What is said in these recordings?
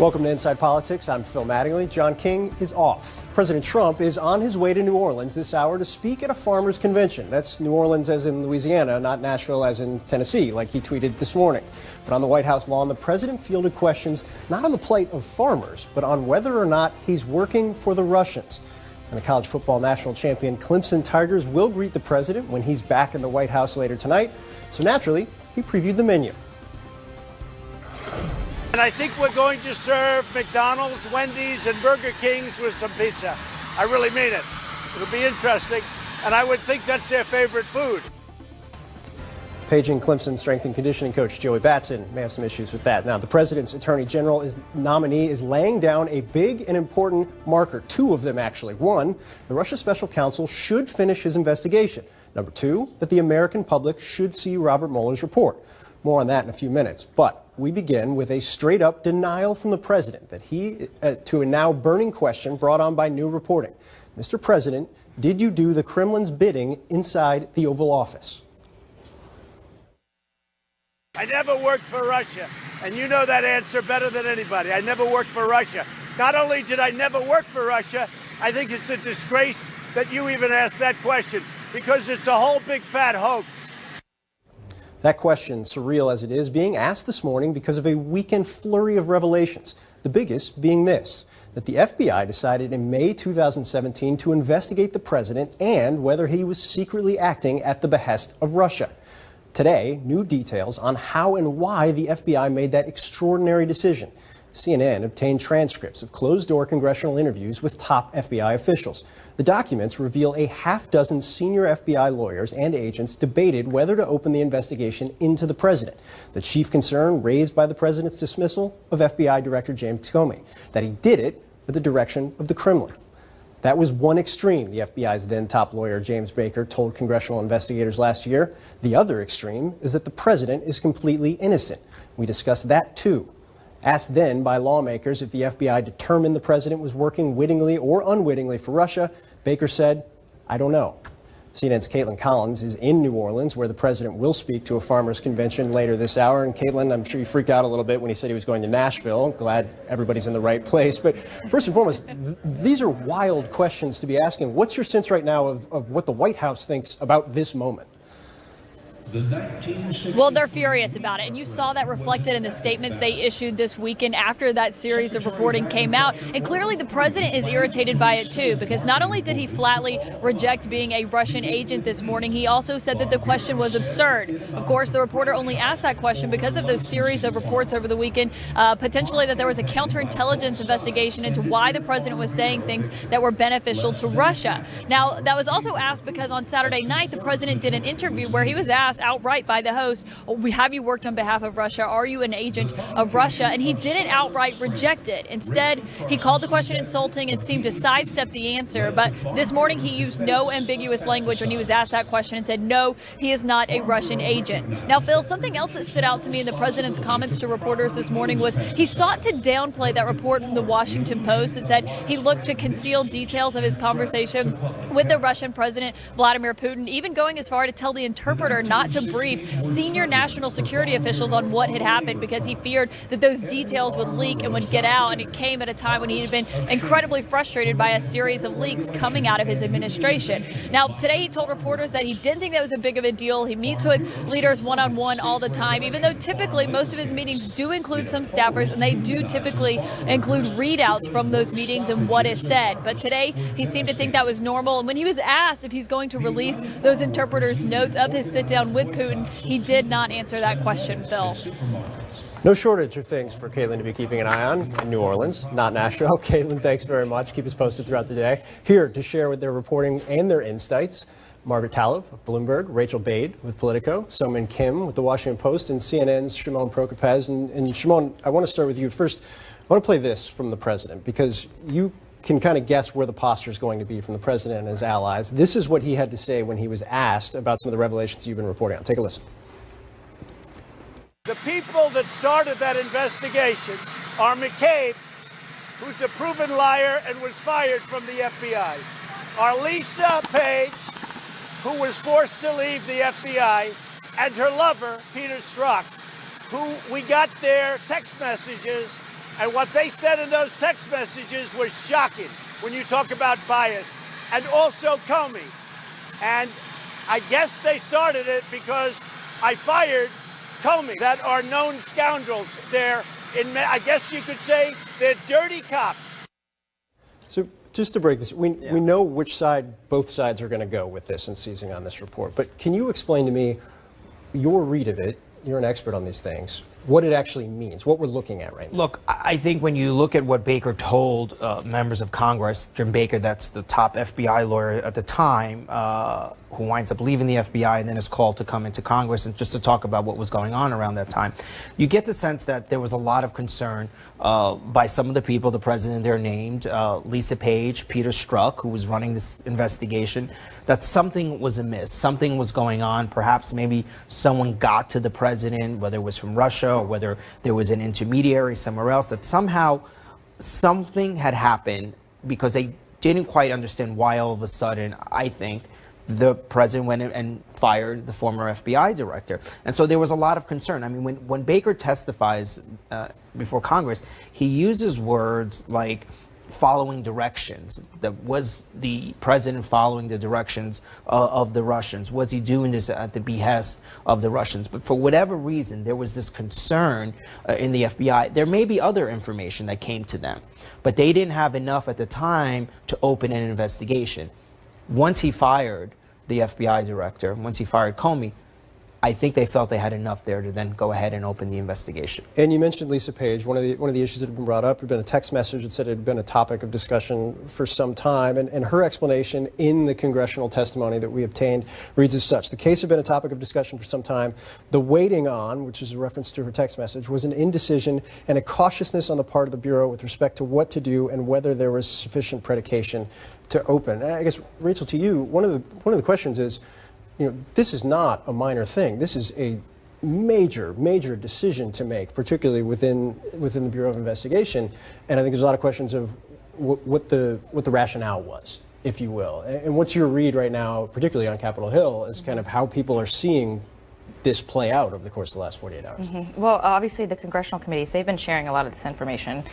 Welcome to Inside Politics. I'm Phil Mattingly. John King is off. President Trump is on his way to New Orleans this hour to speak at a farmers' convention. That's New Orleans as in Louisiana, not Nashville as in Tennessee, like he tweeted this morning. But on the White House lawn, the president fielded questions not on the plight of farmers, but on whether or not he's working for the Russians. And the college football national champion Clemson Tigers will greet the president when he's back in the White House later tonight. So naturally, he previewed the menu. And I think we're going to serve McDonald's, Wendy's, and Burger King's with some pizza. I really mean it. It'll be interesting, and I would think that's their favorite food. Paging Clemson strength and conditioning coach Joey Batson may have some issues with that. Now, the president's attorney general nominee is laying down a big and important marker, two of them actually. One, the Russia special counsel should finish his investigation. Number two, that the American public should see Robert Mueller's report. More on that in a few minutes. But we begin with a straight-up denial from the president that to a now burning question brought on by new reporting. Mr. President, did you do the Kremlin's bidding inside the Oval Office? I never worked for Russia, and you know that answer better than anybody. I never worked for Russia. Not only did I never work for Russia, I think it's a disgrace that you even asked that question, because it's a whole big fat hoax. That question, surreal as it is, being asked this morning because of a weekend flurry of revelations. The biggest being this, that the FBI decided in May 2017 to investigate the president and whether he was secretly acting at the behest of Russia. Today, new details on how and why the FBI made that extraordinary decision. CNN obtained transcripts of closed-door congressional interviews with top FBI officials. The documents reveal a half-dozen senior FBI lawyers and agents debated whether to open the investigation into the president. The chief concern raised by the president's dismissal of FBI Director James Comey, that he did it at the direction of the Kremlin. That was one extreme, the FBI's then top lawyer James Baker told congressional investigators last year. The other extreme is that the president is completely innocent. We discussed that too. Asked then by lawmakers if the FBI determined the president was working wittingly or unwittingly for Russia, Baker said, "I don't know." CNN's Caitlin Collins is in New Orleans, where the president will speak to a farmers' convention later this hour. And Caitlin, I'm sure you freaked out a little bit when he said he was going to Nashville. Glad everybody's in the right place. But first and foremost, these are wild questions to be asking. What's your sense right now of what the White House thinks about this moment? Well, they're furious about it, and you saw that reflected in the statements they issued this weekend after that series of reporting came out. And clearly the president is irritated by it too, because not only did he flatly reject being a Russian agent this morning, he also said that the question was absurd. Of course, the reporter only asked that question because of those series of reports over the weekend, potentially that there was a counterintelligence investigation into why the president was saying things that were beneficial to Russia. Now, that was also asked because on Saturday night, the president did an interview where he was asked outright by the host, have you worked on behalf of Russia? Are you an agent of Russia? And he didn't outright reject it. Instead, he called the question insulting and seemed to sidestep the answer. But this morning, he used no ambiguous language when he was asked that question and said, no, he is not a Russian agent. Now, Phil, something else that stood out to me in the president's comments to reporters this morning was he sought to downplay that report from the Washington Post that said he looked to conceal details of his conversation with the Russian president, Vladimir Putin, even going as far to tell the interpreter not to brief senior national security officials on what had happened because he feared that those details would leak and would get out. And it came at a time when he had been incredibly frustrated by a series of leaks coming out of his administration. Now, today he told reporters that he didn't think that was a big of a deal. He meets with leaders one-on-one all the time, even though typically most of his meetings do include some staffers, and they do typically include readouts from those meetings and what is said. But today he seemed to think that was normal. And when he was asked if he's going to release those interpreters' notes of his sit-down with Putin, he did not answer that question, Phil. No shortage of things for Caitlin to be keeping an eye on in New Orleans, not Nashville. Caitlin, thanks very much. Keep us posted throughout the day. Here to share with their reporting and their insights, Margaret Talev of Bloomberg, Rachel Bade with Politico, Soman Kim with The Washington Post, and CNN's Shimon Prokopez. And Shimon, I want to start with you. First, I want to play this from the president, because you can kind of guess where the posture is going to be from the president and his allies. This is what he had to say when he was asked about some of the revelations you've been reporting on. Take a listen. The people that started that investigation are McCabe, who's a proven liar and was fired from the FBI, are Lisa Page, who was forced to leave the FBI, and her lover, Peter Strzok, who we got their text messages And what they said in those text messages was shocking when you talk about bias. And also Comey. And I guess they started it because I fired Comey, that are known scoundrels. I guess you could say they're dirty cops. So just to break this, we know which side both sides are going to go with this and seizing on this report. But can you explain to me your read of it? You're an expert on these things. What it actually means, what we're looking at right now. Look, I think when you look at what Baker told members of Congress, Jim Baker, that's the top FBI lawyer at the time, who winds up leaving the FBI and then is called to come into Congress and just to talk about what was going on around that time, you get the sense that there was a lot of concern by some of the people, the president there named, Lisa Page, Peter Strzok, who was running this investigation, that something was amiss, something was going on. Perhaps maybe someone got to the president, whether it was from Russia or whether there was an intermediary somewhere else, that somehow something had happened because they didn't quite understand why all of a sudden, I think, the president went in and fired the former FBI director. And so there was a lot of concern. I mean, when Baker testifies before Congress, he uses words like following directions. That was the president following the directions of the Russians? Was he doing this at the behest of the Russians? But for whatever reason, there was this concern in the FBI. There may be other information that came to them, but they didn't have enough at the time to open an investigation. Once he fired the FBI director, once he fired Comey, I think they felt they had enough there to then go ahead and open the investigation. And you mentioned Lisa Page. One of the issues that had been brought up had been a text message that said it had been a topic of discussion for some time. And her explanation in the congressional testimony that we obtained reads as such. The case had been a topic of discussion for some time. The waiting on, which is a reference to her text message, was an indecision and a cautiousness on the part of the Bureau with respect to what to do and whether there was sufficient predication to open. And I guess, Rachel, to you, one of the questions is, this is not a minor thing. This is a major decision to make, particularly within the Bureau of Investigation. And I think there's a lot of questions of what the rationale was, if you will. And what's your read right now, particularly on Capitol Hill, is kind of how people are seeing this play out over the course of the last 48 hours? Well, obviously the congressional committees, they've been sharing a lot of this information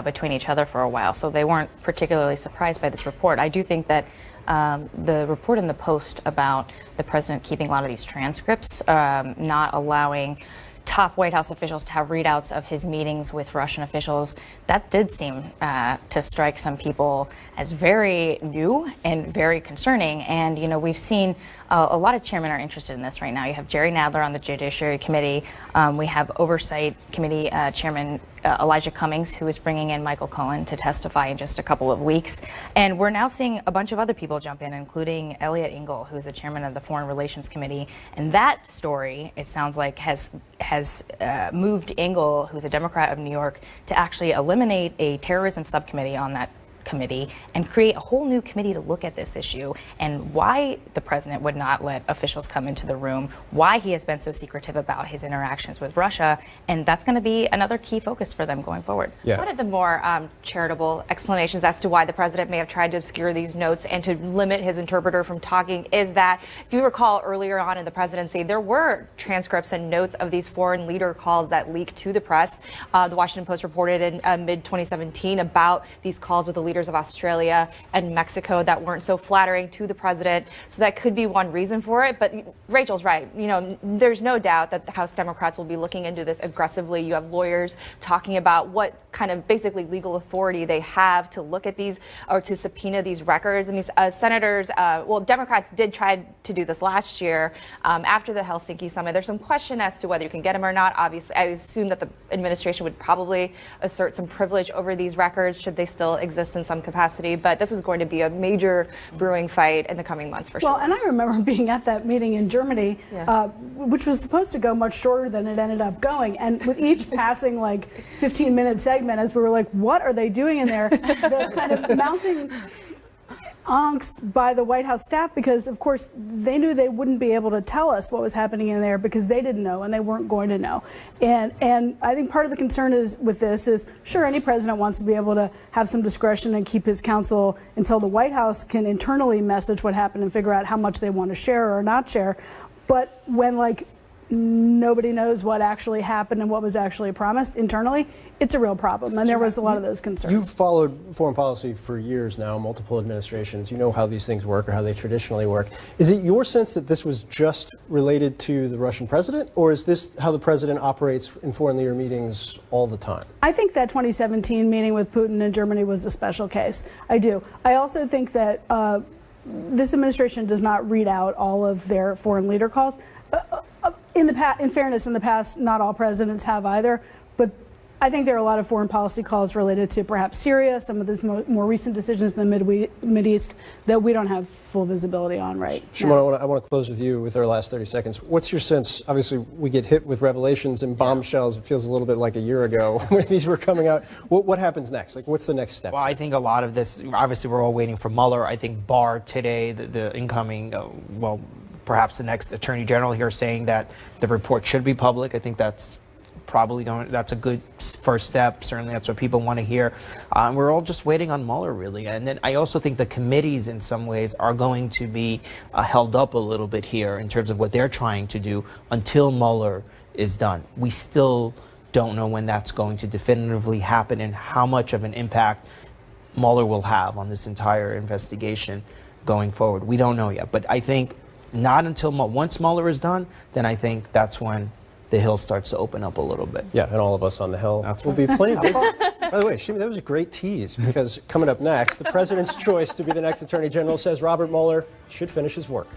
between each other for a while, so they weren't particularly surprised by this report. I do think that the report in the Post about the president keeping a lot of these transcripts, not allowing top White House officials to have readouts of his meetings with Russian officials, that did seem to strike some people as very new and very concerning. And, we've seen a lot of chairmen are interested in this right now. You have Jerry Nadler on the Judiciary Committee. We have Oversight Committee Chairman Elijah Cummings, who is bringing in Michael Cohen to testify in just a couple of weeks. And we're now seeing a bunch of other people jump in, including Elliot Engel, who's the chairman of the Foreign Relations Committee. And that story, it sounds like, has moved Engel, who's a Democrat of New York, to actually eliminate a terrorism subcommittee on that committee and create a whole new committee to look at this issue and why the president would not let officials come into the room, why he has been so secretive about his interactions with Russia, and that's going to be another key focus for them going forward. Yeah. One of the more charitable explanations as to why the president may have tried to obscure these notes and to limit his interpreter from talking is that, if you recall earlier on in the presidency, there were transcripts and notes of these foreign leader calls that leaked to the press. The Washington Post reported in mid-2017 about these calls with the leaders of Australia and Mexico that weren't so flattering to the president. So that could be one reason for it. But Rachel's right. There's no doubt that the House Democrats will be looking into this aggressively. You have lawyers talking about what kind of basically legal authority they have to look at these or to subpoena these records. And these senators, Democrats did try to do this last year after the Helsinki summit. There's some question as to whether you can get them or not. Obviously, I assume that the administration would probably assert some privilege over these records should they still exist in some capacity. But this is going to be a major brewing fight in the coming months for sure. Well, and I remember being at that meeting in Germany, which was supposed to go much shorter than it ended up going. And with each passing 15-minute segment, as we were like, what are they doing in there? The kind of mounting angst by the White House staff, because of course they knew they wouldn't be able to tell us what was happening in there because they didn't know and they weren't going to know. And I think part of the concern is with this is, sure, any president wants to be able to have some discretion and keep his counsel until the White House can internally message what happened and figure out how much they want to share or not share. But when nobody knows what actually happened and what was actually promised internally, it's a real problem. And there was a lot of those concerns. You've followed foreign policy for years now, multiple administrations. You know how these things work or how they traditionally work. Is it your sense that this was just related to the Russian president, or is this how the president operates in foreign leader meetings all the time? I think that 2017 meeting with Putin in Germany was a special case. I do. I also think that this administration does not read out all of their foreign leader calls. In fairness, in the past, not all presidents have either. But I think there are a lot of foreign policy calls related to perhaps Syria, some of these more recent decisions in the Mideast that we don't have full visibility on right now. Shimon, I want to close with you with our last 30 seconds. What's your sense? Obviously, we get hit with revelations and bombshells. It feels a little bit like a year ago when these were coming out. What happens next? Like, what's the next step? Well, I think a lot of this, obviously, we're all waiting for Mueller. I think Barr today, the incoming, perhaps the next attorney general here saying that the report should be public. I think that's probably that's a good first step. Certainly that's what people want to hear. We're all just waiting on Mueller, really. And then I also think the committees in some ways are going to be held up a little bit here in terms of what they're trying to do until Mueller is done. We still don't know when that's going to definitively happen and how much of an impact Mueller will have on this entire investigation going forward. We don't know yet. But I think not until once Mueller is done, then I think that's when the Hill starts to open up a little bit. Yeah, and all of us on the Hill will be plenty busy. By the way, Shima, that was a great tease, because coming up next, the president's choice to be the next attorney general says Robert Mueller should finish his work.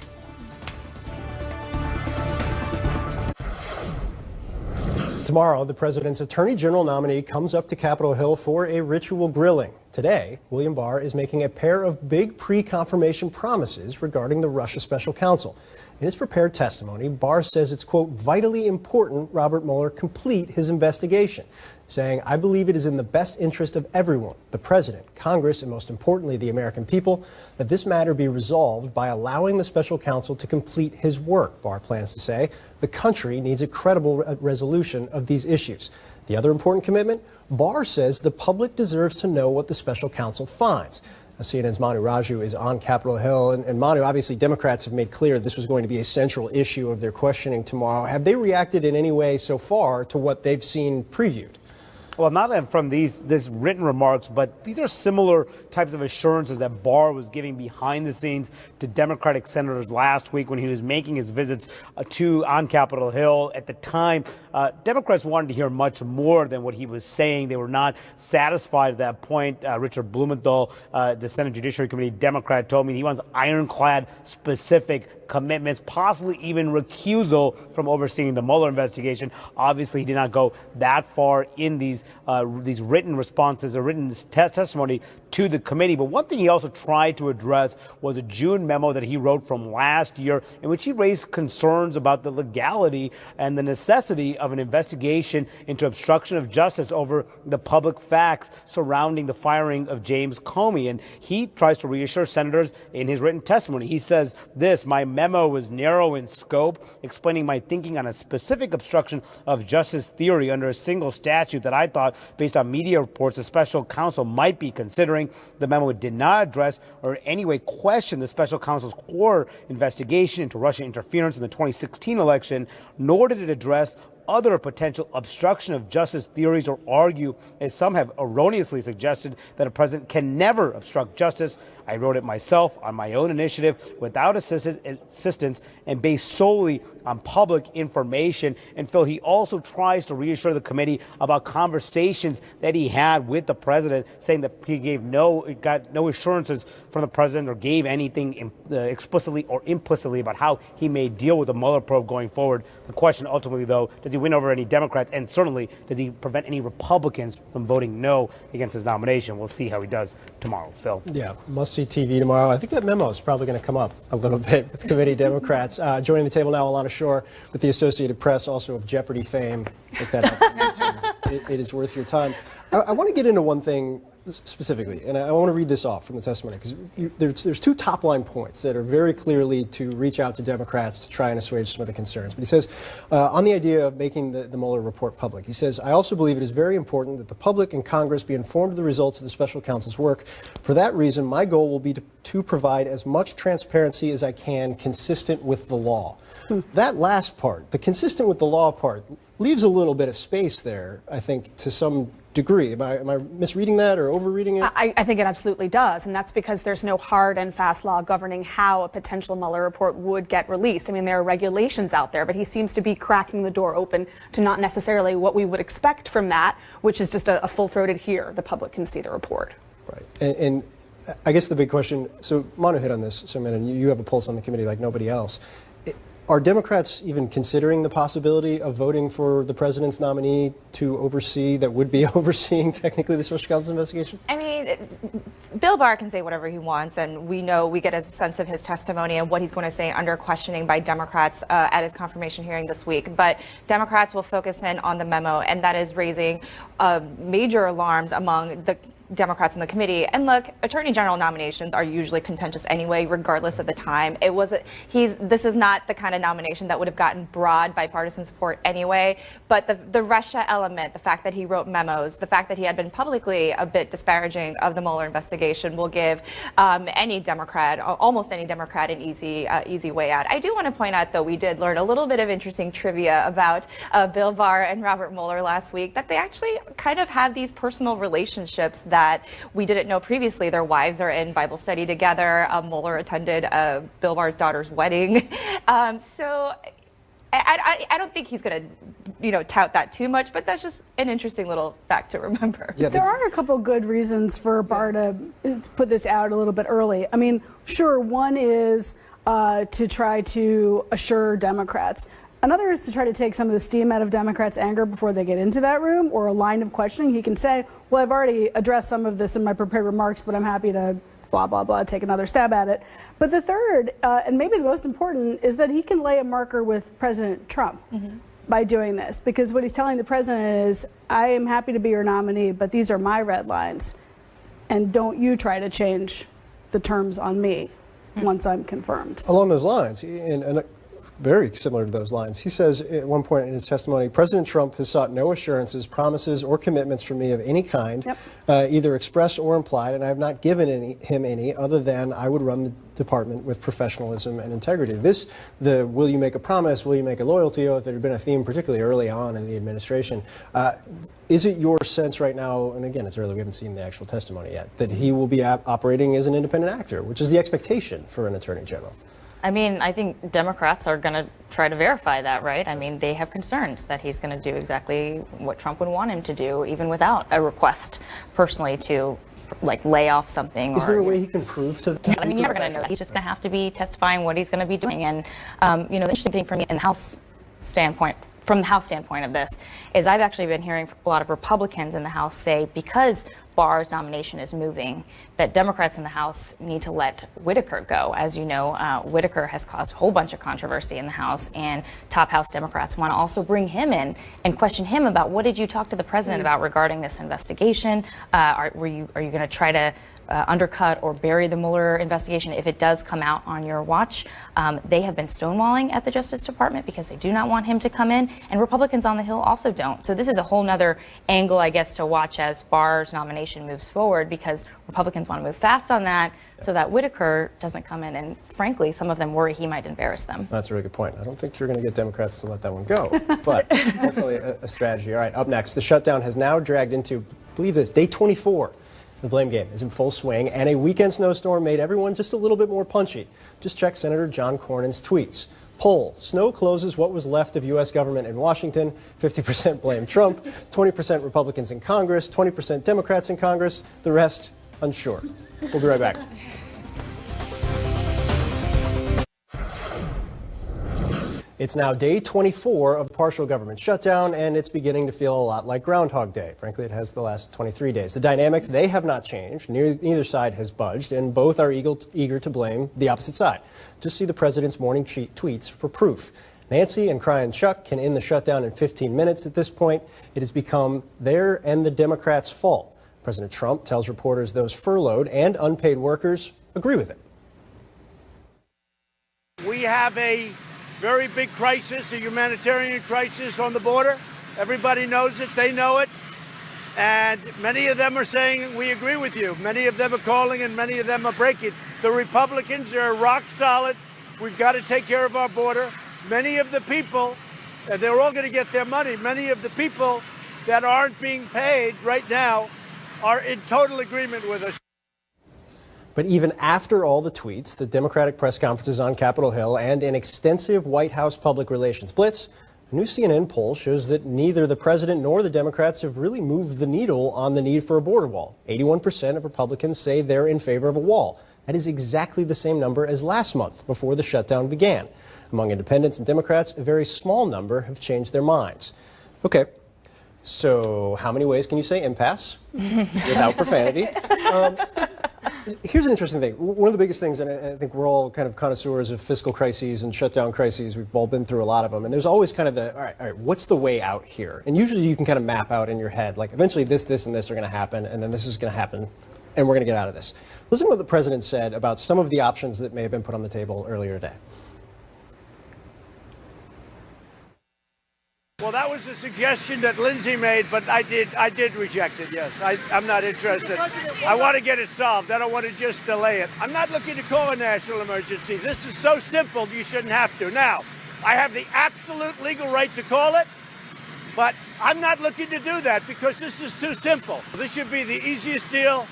Tomorrow, the president's attorney general nominee comes up to Capitol Hill for a ritual grilling. Today, William Barr is making a pair of big pre-confirmation promises regarding the Russia special counsel. In his prepared testimony, Barr says it's, quote, vitally important Robert Mueller complete his investigation, saying, I believe it is in the best interest of everyone, the president, Congress, and most importantly, the American people, that this matter be resolved by allowing the special counsel to complete his work. Barr plans to say the country needs a credible resolution of these issues. The other important commitment, Barr says the public deserves to know what the special counsel finds. CNN's Manu Raju is on Capitol Hill. And Manu, obviously Democrats have made clear this was going to be a central issue of their questioning tomorrow. Have they reacted in any way so far to what they've seen previewed? Well, not from these written remarks, but these are similar types of assurances that Barr was giving behind the scenes to Democratic senators last week when he was making his visits on Capitol Hill. At the time, Democrats wanted to hear much more than what he was saying. They were not satisfied at that point. Richard Blumenthal, the Senate Judiciary Committee Democrat, told me he wants ironclad, specific commitments, possibly even recusal from overseeing the Mueller investigation. Obviously, he did not go that far in these written responses or written testimony to the committee. But one thing he also tried to address was a June memo that he wrote from last year in which he raised concerns about the legality and the necessity of an investigation into obstruction of justice over the public facts surrounding the firing of James Comey. And he tries to reassure senators in his written testimony. He says this, my memo was narrow in scope, explaining my thinking on a specific obstruction of justice theory under a single statute that I thought, based on media reports, the special counsel might be considering. The memo did not address or in any way question the special counsel's core investigation into Russian interference in the 2016 election, nor did it address other potential obstruction of justice theories or argue, as some have erroneously suggested, that a president can never obstruct justice. I wrote it myself on my own initiative without assistance and based solely on public information. And Phil, he also tries to reassure the committee about conversations that he had with the president, saying that he got no assurances from the president or gave anything explicitly or implicitly about how he may deal with the Mueller probe going forward. The question ultimately, though, does he win over any Democrats? And certainly, does he prevent any Republicans from voting no against his nomination? We'll see how he does tomorrow, Phil. Yeah, must-see TV tomorrow. I think that memo is probably going to come up a little bit with committee Democrats. Joining the table now, Alana Shore with the Associated Press, also of Jeopardy fame. Look that up on YouTube. it is worth your time. I want to get into one thing specifically, and I want to read this off from the testimony, because there's two top-line points that are very clearly to reach out to Democrats to try and assuage some of the concerns. But he says, on the idea of making the Mueller report public, he says, I also believe it is very important that the public and Congress be informed of the results of the special counsel's work. For that reason, my goal will be to provide as much transparency as I can consistent with the law. That last part, the consistent with the law part, leaves a little bit of space there, I think, to some degree. Am I misreading that or overreading it? I think it absolutely does, and that's because there's no hard and fast law governing how a potential Mueller report would get released. I mean, there are regulations out there, but he seems to be cracking the door open to not necessarily what we would expect from that, which is just a full-throated here. The public can see the report. Right. And I guess the big question, so Manu hit on this, so man, you have a pulse on the committee like nobody else. Are Democrats even considering the possibility of voting for the president's nominee to oversee, that would be overseeing technically the special counsel's investigation? I mean, Bill Barr can say whatever he wants, and we get a sense of his testimony and what he's going to say under questioning by Democrats at his confirmation hearing this week. But Democrats will focus in on the memo, and that is raising major alarms among the Democrats in the committee. And look, attorney general nominations are usually contentious anyway, regardless of the time. This is not the kind of nomination that would have gotten broad bipartisan support anyway. But the Russia element, the fact that he wrote memos, the fact that he had been publicly a bit disparaging of the Mueller investigation, will give any Democrat, almost any Democrat, an easy way out. I do want to point out, though, we did learn a little bit of interesting trivia about Bill Barr and Robert Mueller last week, that they actually kind of have these personal relationships that we didn't know previously. Their wives are in Bible study together. Mueller attended Bill Barr's daughter's wedding. So I don't think he's going to, tout that too much, but that's just an interesting little fact to remember. Yeah, there are a couple good reasons for Barr to put this out a little bit early. I mean, sure, one is to try to assure Democrats. Another is to try to take some of the steam out of Democrats' anger before they get into that room, or a line of questioning. He can say, well, I've already addressed some of this in my prepared remarks, but I'm happy to blah, blah, blah, take another stab at it. But the third, and maybe the most important, is that he can lay a marker with President Trump by doing this. Because what he's telling the president is, I am happy to be your nominee, but these are my red lines. And don't you try to change the terms on me once I'm confirmed. Along those lines, and very similar to those lines, he says at one point in his testimony, President Trump has sought no assurances, promises, or commitments from me of any kind, either express or implied, and I have not given him any other than I would run the department with professionalism and integrity. Will you make a promise, will you make a loyalty oath, that had been a theme particularly early on in the administration. Is it your sense right now, and again, it's early, we haven't seen the actual testimony yet, that he will be operating as an independent actor, which is the expectation for an attorney general? I mean, I think Democrats are going to try to verify that, right? I mean, they have concerns that he's going to do exactly what Trump would want him to do, even without a request personally to, lay off something. Is there a way he can prove to the I mean, you're never going to know that. He's just going to have to be testifying what he's going to be doing. And, the interesting thing for me in the House standpoint, from the House standpoint of this, is I've actually been hearing a lot of Republicans in the House say, because Barr's nomination is moving, that Democrats in the House need to let Whitaker go. As you know, Whitaker has caused a whole bunch of controversy in the House, and top House Democrats want to also bring him in and question him about, what did you talk to the president about regarding this investigation? Are you going to try to undercut or bury the Mueller investigation if it does come out on your watch? They have been stonewalling at the Justice Department because they do not want him to come in, and Republicans on the Hill also don't. So this is a whole nother angle, I guess, to watch as Barr's nomination moves forward, because Republicans want to move fast on that so that Whitaker doesn't come in, and frankly, some of them worry he might embarrass them. That's a really good point. I don't think you're going to get Democrats to let that one go, but definitely a strategy. All right, up next, the shutdown has now dragged into, believe this, day 24. The blame game is in full swing, and a weekend snowstorm made everyone just a little bit more punchy. Just check Senator John Cornyn's tweets. Poll: snow closes what was left of U.S. government in Washington. 50% blame Trump, 20% Republicans in Congress, 20% Democrats in Congress, the rest unsure. We'll be right back. It's now day 24 of partial government shutdown, and it's beginning to feel a lot like Groundhog Day. Frankly, it has the last 23 days. The dynamics, they have not changed. Neither side has budged, and both are eager to blame the opposite side. Just see the president's morning tweets for proof. Nancy and Crying Chuck can end the shutdown in 15 minutes at this point. It has become their and the Democrats' fault. President Trump tells reporters those furloughed and unpaid workers agree with it. We have a very big crisis, a humanitarian crisis on the border. Everybody knows it. They know it. And many of them are saying, we agree with you. Many of them are calling and many of them are breaking. The Republicans are rock solid. We've got to take care of our border. Many of the people, and they're all going to get their money, many of the people that aren't being paid right now are in total agreement with us. But even after all the tweets, the Democratic press conferences on Capitol Hill, and an extensive White House public relations blitz, a new CNN poll shows that neither the president nor the Democrats have really moved the needle on the need for a border wall. 81% of Republicans say they're in favor of a wall. That is exactly the same number as last month before the shutdown began. Among independents and Democrats, a very small number have changed their minds. Okay, so how many ways can you say impasse without profanity? Here's an interesting thing. One of the biggest things, and I think we're all kind of connoisseurs of fiscal crises and shutdown crises. We've all been through a lot of them. And there's always kind of all right, what's the way out here? And usually you can kind of map out in your head, like eventually this, and this are going to happen, and then this is going to happen, and we're going to get out of this. Listen to what the president said about some of the options that may have been put on the table earlier today. Well, that was a suggestion that Lindsay made, but I did reject it, yes. I'm not interested. I want to get it solved. I don't want to just delay it. I'm not looking to call a national emergency. This is so simple, you shouldn't have to. Now, I have the absolute legal right to call it, but I'm not looking to do that because this is too simple. This should be the easiest deal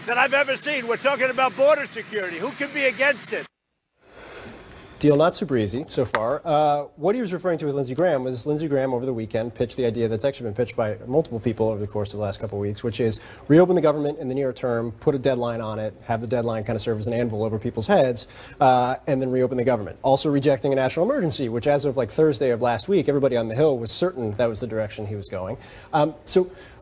that I've ever seen. We're talking about border security. Who can be against it? Deal not so breezy so far. What he was referring to with Lindsey Graham was Lindsey Graham over the weekend pitched the idea that's actually been pitched by multiple people over the course of the last couple of weeks, which is reopen the government in the near term, put a deadline on it, have the deadline kind of serve as an anvil over people's heads, and then reopen the government. Also rejecting a national emergency, which as of like Thursday of last week, everybody on the Hill was certain that was the direction he was going.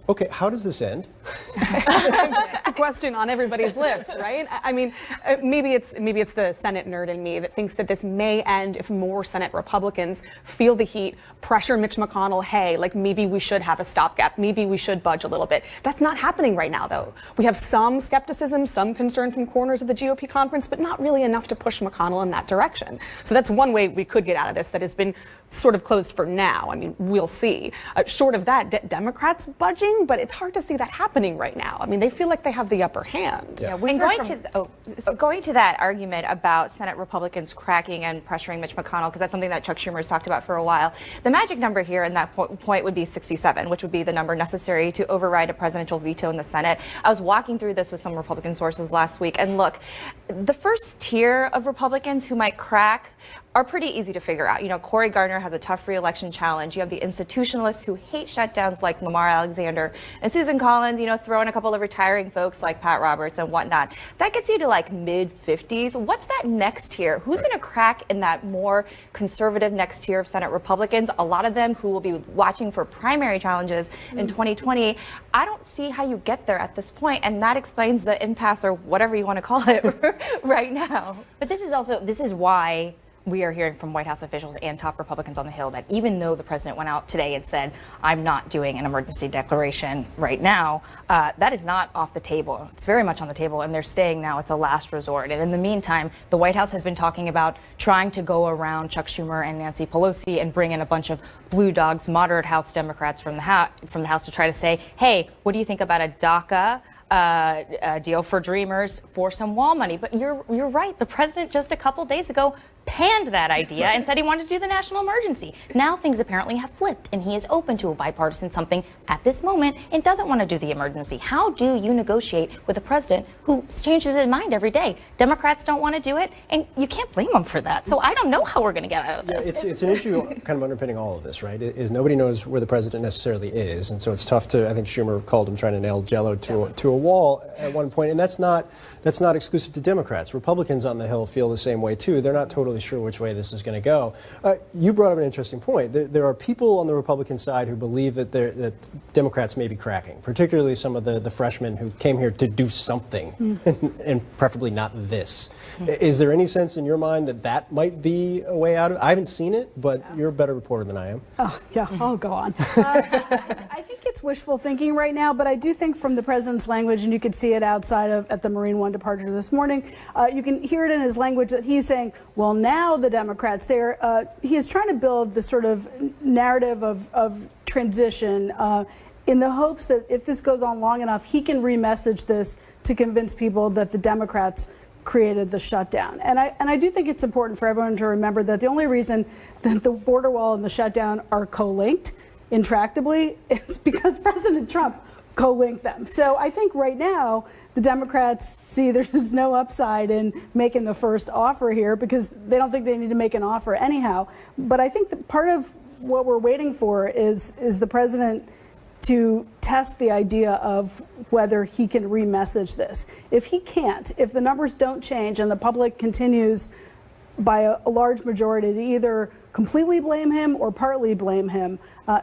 Okay, how does this end? The question on everybody's lips, right? I mean, maybe it's the Senate nerd in me that thinks that this may end if more Senate Republicans feel the heat, pressure Mitch McConnell, hey, like maybe we should have a stopgap, maybe we should budge a little bit. That's not happening right now, though. We have some skepticism, some concern from corners of the GOP conference, but not really enough to push McConnell in that direction. So that's one way we could get out of this that has been sort of closed for now. I mean, we'll see. Short of that, Democrats budging, but it's hard to see that happening right now. I mean, they feel like they have the upper hand. Yeah, going to that argument about Senate Republicans cracking and pressuring Mitch McConnell, because that's something that Chuck Schumer has talked about for a while. The magic number here in that point would be 67, which would be the number necessary to override a presidential veto in the Senate. I was walking through this with some Republican sources last week, and look, the first tier of Republicans who might crack are pretty easy to figure out. You know, Cory Gardner has a tough re-election challenge. You have the institutionalists who hate shutdowns like Lamar Alexander and Susan Collins, you know, throw in a couple of retiring folks like Pat Roberts and whatnot. That gets you to like mid-50s. What's that next tier? Who's going to crack in that more conservative next tier of Senate Republicans? A lot of them who will be watching for primary challenges in 2020. I don't see how you get there at this point, and that explains the impasse or whatever you want to call it right now. But this is why we are hearing from White House officials and top Republicans on the Hill that even though the president went out today and said, I'm not doing an emergency declaration right now, that is not off the table. It's very much on the table, and they're saying now it's a last resort. And in the meantime, the White House has been talking about trying to go around Chuck Schumer and Nancy Pelosi and bring in a bunch of blue dogs, moderate House Democrats from the House to try to say, hey, what do you think about a DACA deal for Dreamers for some wall money? But you're right. The president just a couple days ago panned that idea and said he wanted to do the national emergency. Now things apparently have flipped, and he is open to a bipartisan something at this moment and doesn't want to do the emergency. How do you negotiate with a president who changes his mind every day? Democrats don't want to do it, and you can't blame them for that. So I don't know how we're going to get out of this. Yeah, it's an issue kind of underpinning all of this, right? Is nobody knows where the president necessarily is, and so it's tough to. I think Schumer called him trying to nail Jell-O to a wall at one point, and that's not exclusive to Democrats. Republicans on the Hill feel the same way too. They're not totally really sure which way this is going to go. You brought up an interesting point. There are people on the Republican side who believe that Democrats may be cracking, particularly some of the freshmen who came here to do something, and preferably not this. Is there any sense in your mind that that might be a way out of it? I haven't seen it, but you're a better reporter than I am. Oh, yeah, I'll go on. I think it's wishful thinking right now, but I do think from the president's language, and you could see it outside of at the Marine One departure this morning, you can hear it in his language that he's saying, well, now the Democrats, he is trying to build this sort of narrative of transition in the hopes that if this goes on long enough, he can remessage this to convince people that the Democrats created the shutdown. And I do think it's important for everyone to remember that the only reason that the border wall and the shutdown are co-linked intractably is because President Trump co-linked them. So I think right now the Democrats see there's no upside in making the first offer here because they don't think they need to make an offer anyhow. But I think that part of what we're waiting for is the president to test the idea of whether he can remessage this. If he can't, if the numbers don't change and the public continues by a large majority to either completely blame him or partly blame him,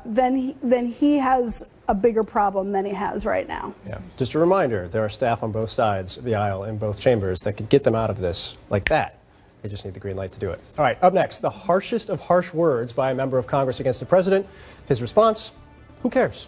then he has a bigger problem than he has right now. Yeah. Just a reminder, there are staff on both sides of the aisle in both chambers that could get them out of this like that. They just need the green light to do it. All right, up next, the harshest of harsh words by a member of Congress against the president. His response, who cares?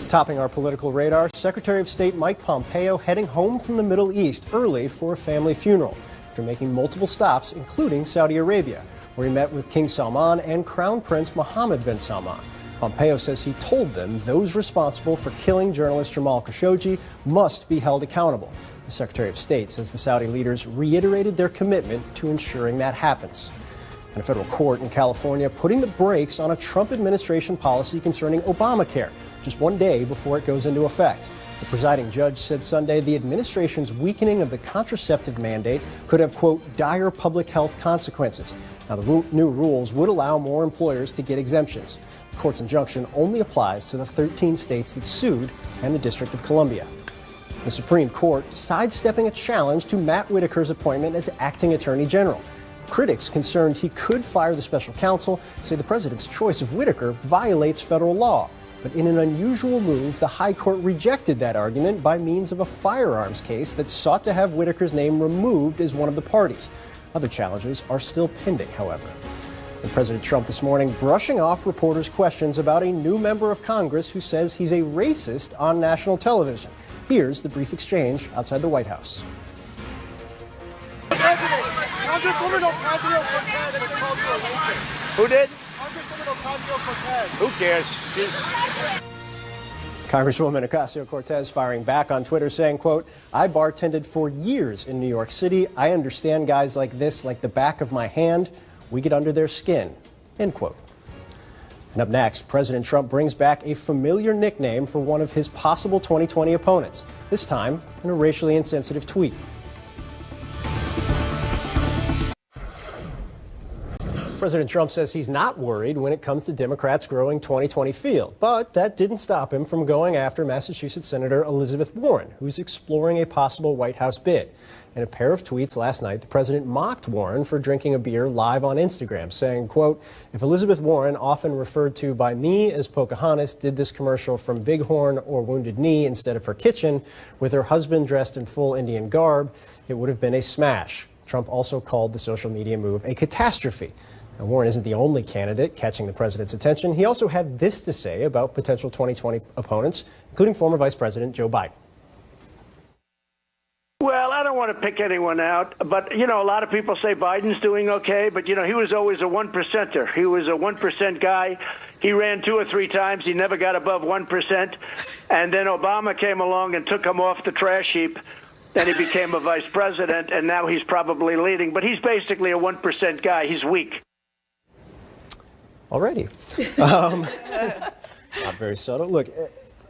Topping our political radar, Secretary of State Mike Pompeo heading home from the Middle East early for a family funeral after making multiple stops, including Saudi Arabia, where he met with King Salman and Crown Prince Mohammed bin Salman. Pompeo says he told them those responsible for killing journalist Jamal Khashoggi must be held accountable. The Secretary of State says the Saudi leaders reiterated their commitment to ensuring that happens. And a federal court in California putting the brakes on a Trump administration policy concerning Obamacare, just one day before it goes into effect. The presiding judge said Sunday the administration's weakening of the contraceptive mandate could have, quote, dire public health consequences. Now, the new rules would allow more employers to get exemptions. The court's injunction only applies to the 13 states that sued and the District of Columbia. The Supreme Court sidestepping a challenge to Matt Whitaker's appointment as acting attorney general. Critics concerned he could fire the special counsel say the president's choice of Whitaker violates federal law. But in an unusual move, the High Court rejected that argument by means of a firearms case that sought to have Whitaker's name removed as one of the parties. Other challenges are still pending, however. And President Trump this morning brushing off reporters' questions about a new member of Congress who says he's a racist on national television. Here's the brief exchange outside the White House. Who did? Who cares? Congresswoman Ocasio-Cortez firing back on Twitter saying, quote, I bartended for years in New York City. I understand guys like this like the back of my hand. We get under their skin, end quote. And up next, President Trump brings back a familiar nickname for one of his possible 2020 opponents, this time in a racially insensitive tweet. President Trump says he's not worried when it comes to Democrats' growing 2020 field, but that didn't stop him from going after Massachusetts Senator Elizabeth Warren, who's exploring a possible White House bid. In a pair of tweets last night, the president mocked Warren for drinking a beer live on Instagram, saying, quote, if Elizabeth Warren, often referred to by me as Pocahontas, did this commercial from Bighorn or Wounded Knee instead of her kitchen, with her husband dressed in full Indian garb, it would have been a smash. Trump also called the social media move a catastrophe. Now, Warren isn't the only candidate catching the president's attention. He also had this to say about potential 2020 opponents, including former Vice President Joe Biden. Well, I don't want to pick anyone out, but, a lot of people say Biden's doing okay, but, he was always a 1%er. He was a 1% guy. He ran 2 or 3 times. He never got above 1%. And then Obama came along and took him off the trash heap. Then he became a vice president, and now he's probably leading. But he's basically a 1% guy. He's weak. Already. Not very subtle. Look,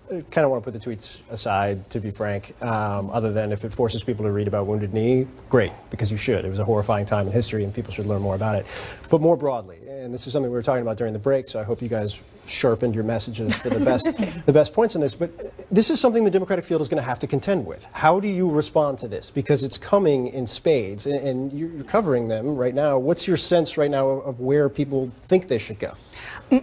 I kind of want to put the tweets aside, to be frank, other than if it forces people to read about Wounded Knee, great, because you should. It was a horrifying time in history, and people should learn more about it. But more broadly, and this is something we were talking about during the break, so I hope you guys sharpened your messages for the best points on this. But this is something the Democratic field is going to have to contend with. How do you respond to this? Because it's coming in spades, and you're covering them right now. What's your sense right now of where people think they should go?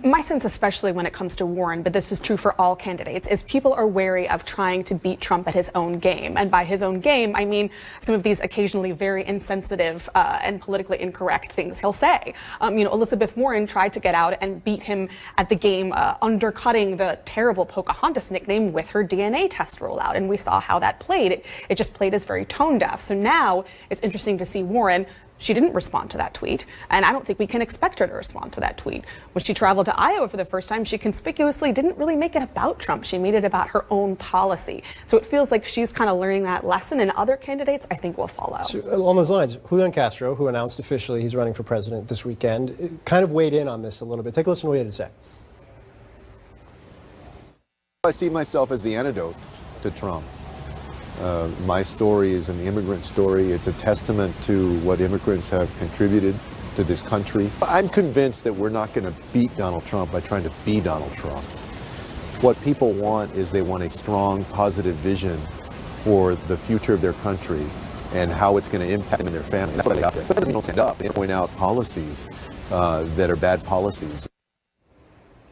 My sense, especially when it comes to Warren, but this is true for all candidates, is people are wary of trying to beat Trump at his own game. And by his own game, I mean some of these occasionally very insensitive and politically incorrect things he'll say. Elizabeth Warren tried to get out and beat him at the game, undercutting the terrible Pocahontas nickname with her DNA test rollout. And we saw how that played. It just played as very tone deaf. So now it's interesting to see Warren. She didn't respond to that tweet, and I don't think we can expect her to respond to that tweet. When she traveled to Iowa for the first time, she conspicuously didn't really make it about Trump. She made it about her own policy. So it feels like she's kind of learning that lesson, and other candidates, I think, will follow. So along those lines, Julian Castro, who announced officially he's running for president this weekend, kind of weighed in on this a little bit. Take a listen to what he had to say. I see myself as the antidote to Trump. My story is an immigrant story. It's a testament to what immigrants have contributed to this country. I'm convinced that we're not going to beat Donald Trump by trying to be Donald Trump. What people want is they want a strong, positive vision for the future of their country and how it's going to impact them and their family. That's what they out there. But that doesn't mean they don't stand up. They point out policies that are bad policies.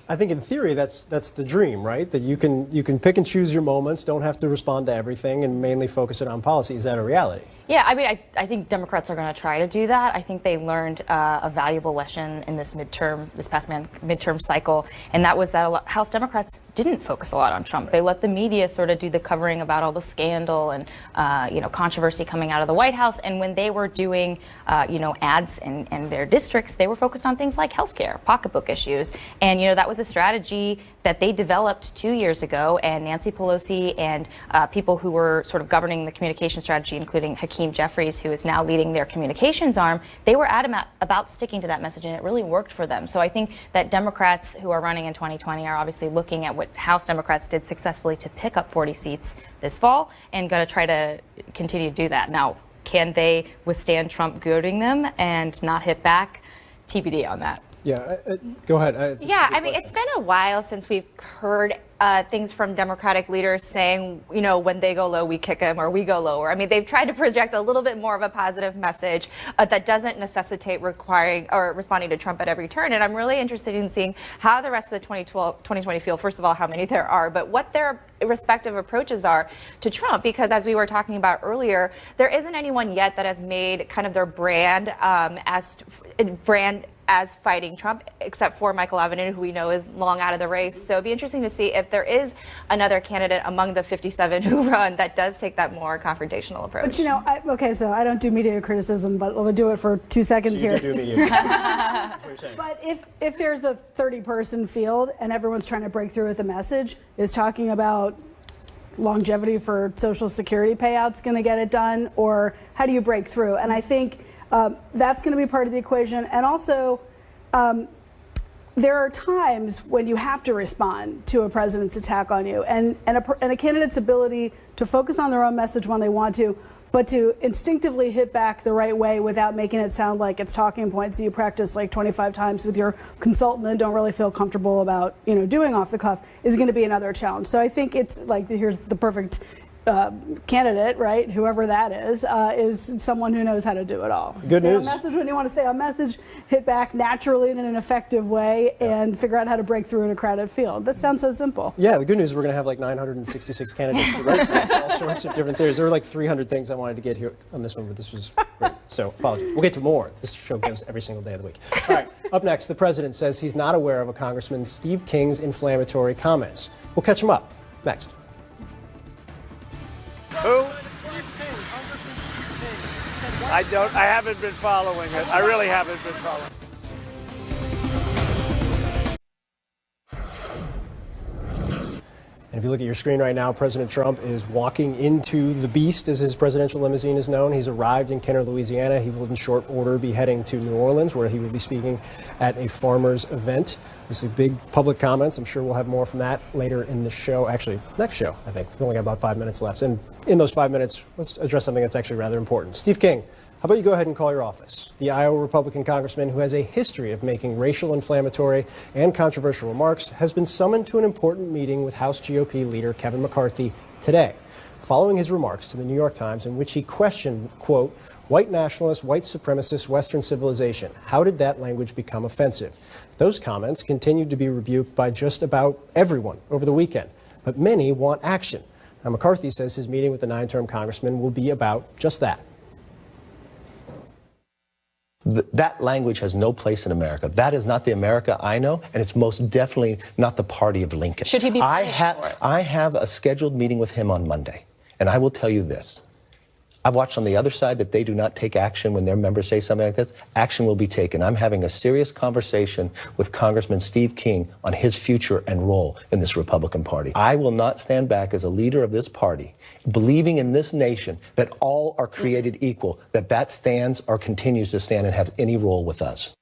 I think in theory that's the dream, right? That you can pick and choose your moments, don't have to respond to everything, and mainly focus it on policy. Is that a reality? Yeah, I mean, I think Democrats are going to try to do that. I think they learned a valuable lesson in this past midterm cycle, and that was that House Democrats didn't focus a lot on Trump. They let the media sort of do the covering about all the scandal and controversy coming out of the White House. And when they were doing ads in their districts, they were focused on things like healthcare, pocketbook issues, and that was a strategy that they developed 2 years ago. And Nancy Pelosi and people who were sort of governing the communication strategy, including Hakeem Jeffries, who is now leading their communications arm, they were adamant about sticking to that message, and it really worked for them. So I think that Democrats who are running in 2020 are obviously looking at what House Democrats did successfully to pick up 40 seats this fall, and going to try to continue to do that. Now, can they withstand Trump goading them and not hit back? TBD on that. Yeah, go ahead. Yeah, I mean, it's been a while since we've heard things from Democratic leaders saying, when they go low, we kick them, or we go lower. I mean, they've tried to project a little bit more of a positive message that doesn't necessitate requiring or responding to Trump at every turn. And I'm really interested in seeing how the rest of the 2020 field, first of all, how many there are, but what their respective approaches are to Trump. Because as we were talking about earlier, there isn't anyone yet that has made kind of their brand as fighting Trump, except for Michael Avenue, who we know is long out of the race. So it'd be interesting to see if there is another candidate among the 57 who run that does take that more confrontational approach. But so I don't do media criticism, but we'll do it for 2 seconds So you here. do media. But if there's a 30-person field and everyone's trying to break through with a message, is talking about longevity for Social Security payouts going to get it done, or how do you break through? And I think that's going to be part of the equation. And also, there are times when you have to respond to a president's attack on you, and a candidate's ability to focus on their own message when they want to, but to instinctively hit back the right way without making it sound like it's talking points that you practice like 25 times with your consultant and don't really feel comfortable about doing off the cuff is going to be another challenge. So I think it's like, here's the perfect candidate, right? Whoever that is someone who knows how to do it all. Good news. Stay on message when you want to stay on message, hit back naturally and in an effective way, and figure out how to break through in a crowded field. That sounds so simple. Yeah, the good news is we're going to have like 966 candidates to write to, all sorts of different theories. There were like 300 things I wanted to get here on this one, but this was great. So apologies. We'll get to more. This show goes every single day of the week. All right, up next, the president says he's not aware of a Congressman Steve King's inflammatory comments. We'll catch him up next. Who? I haven't been following it. I really haven't been following it. And if you look at your screen right now, President Trump is walking into the Beast, as his presidential limousine is known. He's arrived in Kenner, Louisiana. He will in short order be heading to New Orleans, where he will be speaking at a farmers event. These are big public comments. I'm sure we'll have more from that later in the show. Actually, next show, I think. We've only got about 5 minutes left. And in those 5 minutes, let's address something that's actually rather important. Steve King How about you go ahead and call your office? The Iowa Republican congressman, who has a history of making racial, inflammatory, and controversial remarks, has been summoned to an important meeting with House GOP leader Kevin McCarthy today, following his remarks to the New York Times in which he questioned, quote, white nationalist, white supremacist, Western civilization. How did that language become offensive? Those comments continued to be rebuked by just about everyone over the weekend, but many want action. Now, McCarthy says his meeting with the 9-term congressman will be about just that. That language has no place in America. That is not the America I know, and it's most definitely not the party of Lincoln. Should he be punished for it? I have a scheduled meeting with him on Monday, and I will tell you this. I've watched on the other side that they do not take action when their members say something like this. Action will be taken. I'm having a serious conversation with Congressman Steve King on his future and role in this Republican Party. I will not stand back as a leader of this party, believing in this nation that all are created equal, that stands or continues to stand and have any role with us.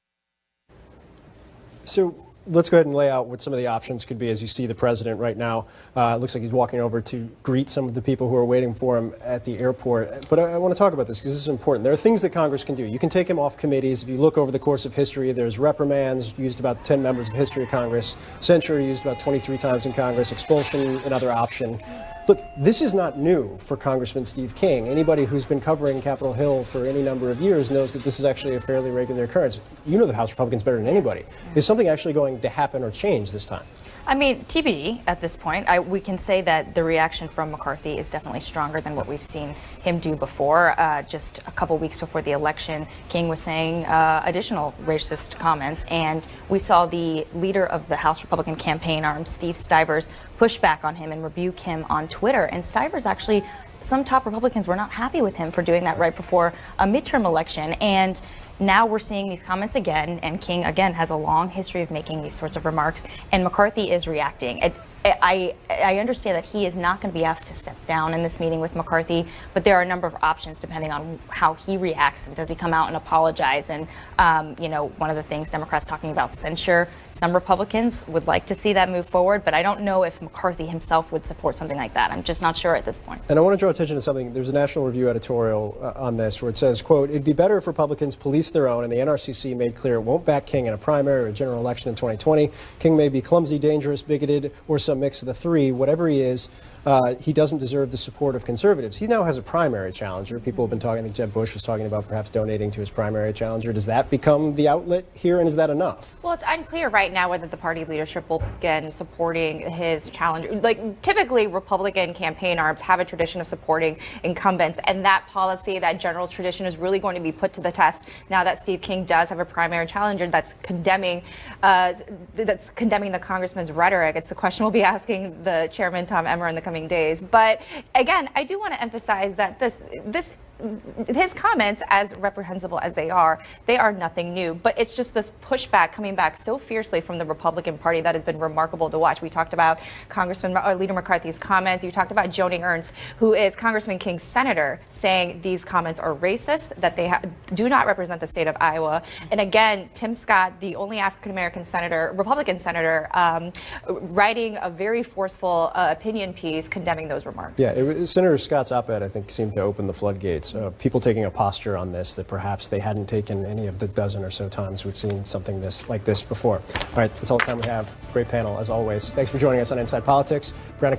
So let's go ahead and lay out what some of the options could be as you see the president right now. It looks like he's walking over to greet some of the people who are waiting for him at the airport. But I want to talk about this because this is important. There are things that Congress can do. You can take him off committees. If you look over the course of history, there's reprimands used about 10 members of history of Congress, censure used about 23 times in Congress, expulsion another option. Look, this is not new for Congressman Steve King. Anybody who's been covering Capitol Hill for any number of years knows that this is actually a fairly regular occurrence. You know the House Republicans better than anybody. Is something actually going to happen or change this time? I mean, TBD at this point. We can say that the reaction from McCarthy is definitely stronger than what we've seen him do before. Just a couple weeks before the election, King was saying additional racist comments, and we saw the leader of the House Republican campaign arm, Steve Stivers, push back on him and rebuke him on Twitter. And Stivers actually, some top Republicans were not happy with him for doing that right before a midterm election. And now we're seeing these comments again, and King, again, has a long history of making these sorts of remarks, and McCarthy is reacting. I understand that he is not going to be asked to step down in this meeting with McCarthy, but there are a number of options depending on how he reacts. And does he come out and apologize? And, one of the things Democrats talking about censure, some Republicans would like to see that move forward, but I don't know if McCarthy himself would support something like that. I'm just not sure at this point. And I want to draw attention to something. There's a National Review editorial on this where it says, quote, it'd be better if Republicans police their own, and the NRCC made clear it won't back King in a primary or a general election in 2020. King may be clumsy, dangerous, bigoted, or some mix of the three. Whatever he is, he doesn't deserve the support of conservatives. He now has a primary challenger. People have been talking, I think Jeb Bush was talking about perhaps donating to his primary challenger. Does that become the outlet here, and is that enough? Well, it's unclear right now whether the party leadership will begin supporting his challenger. Like, typically, Republican campaign arms have a tradition of supporting incumbents, and that policy, that general tradition, is really going to be put to the test now that Steve King does have a primary challenger that's condemning the congressman's rhetoric. It's a question we'll be asking the chairman, Tom Emmer, in the coming days. But again, I do want to emphasize that his comments, as reprehensible as they are nothing new. But it's just this pushback coming back so fiercely from the Republican Party that has been remarkable to watch. We talked about Leader McCarthy's comments. You talked about Joni Ernst, who is Congressman King's senator, saying these comments are racist, that they do not represent the state of Iowa. And again, Tim Scott, the only African-American senator, Republican senator, writing a very forceful opinion piece condemning those remarks. Yeah, Senator Scott's op-ed, I think, seemed to open the floodgates. People taking a posture on this that perhaps they hadn't taken any of the dozen or so times we've seen something like this before. All right, that's all the time we have. Great panel, as always. Thanks for joining us on Inside Politics. Brianna Key